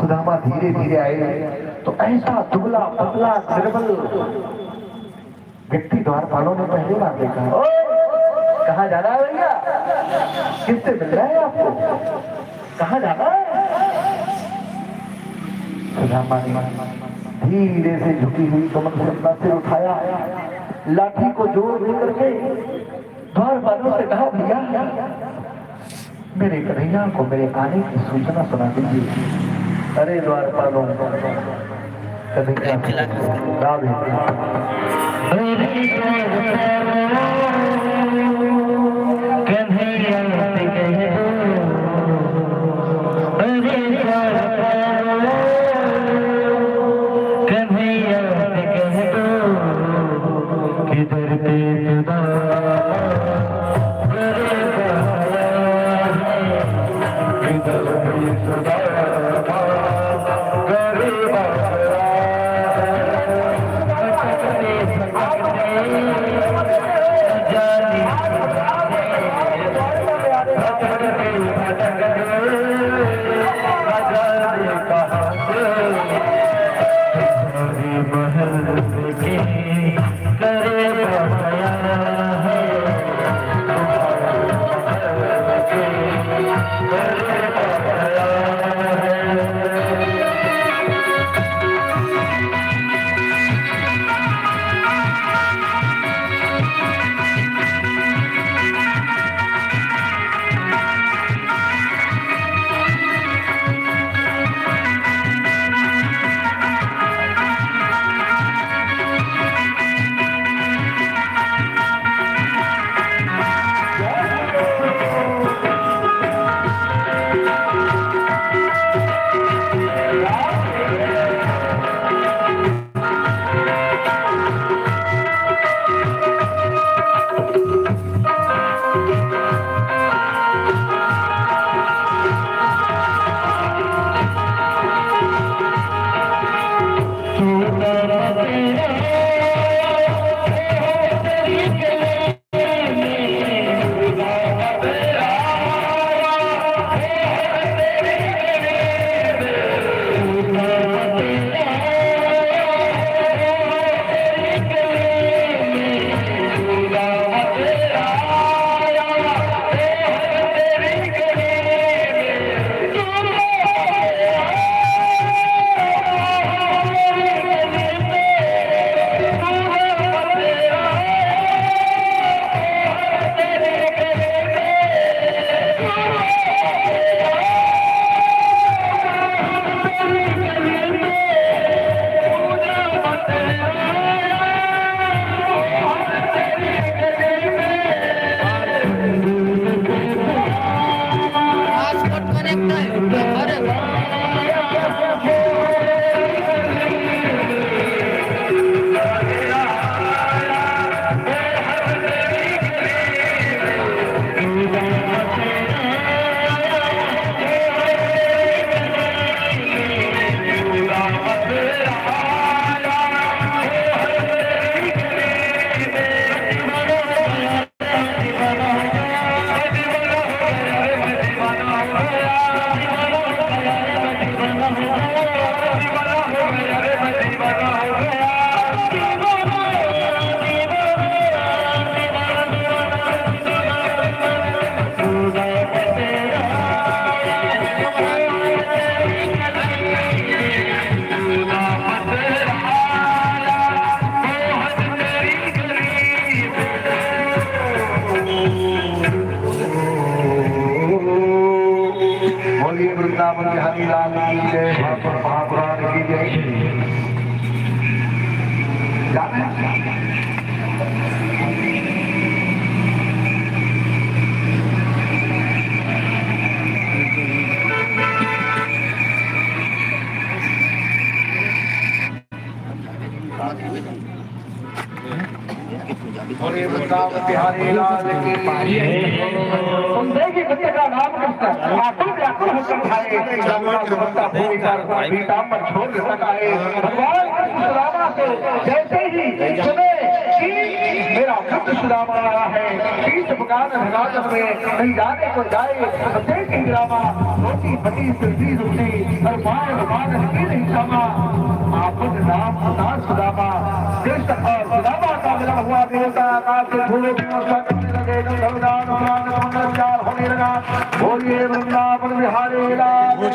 सुदामा धीरे धीरे आए तो ऐसा दुबला पतला निर्बल व्यक्ति द्वारपालों ने पहली बार देखा। कहाँ जाना है भैया? किससे मिल रहा है आपको? कहाँ जाना है? सुदामा ने धीरे से झुकी हुई कमर से अपना सिर उठाया, लाठी को जोर देकर के द्वारपालों से कहा, भैया मेरे कन्हैया को मेरे आने की सूचना सुना दीजिए। अरे द्वारपालों, कन्हैया राधे बिहारी लाल की जय, महापुराण की जय। जाने बिहारी लाल की सुनदेगी सत्य का नाम कृष्ण आकुल व्याकुल होकर खाए पीताम्बर छोड़ सकाए। भगवान कृष्ण सुदामा से जैसे ही सुने कि मेरा कृष्ण सुदामा आया है, शीश मकान विराजन में नहीं जाने को जाए। प्रत्येक इंदिरामा रोटी बनी सिद्धि रोटी सरपाल भगवान की नहीं समा आपन नाम सदा सुदामा कृष्ण और सुदामा का मिला हुआ देवता आकाश से धूलों की वर्षा करने लगे गंधर्वदान मंगल चार होने लगा बोलिए वृंदावन बिहारी लाल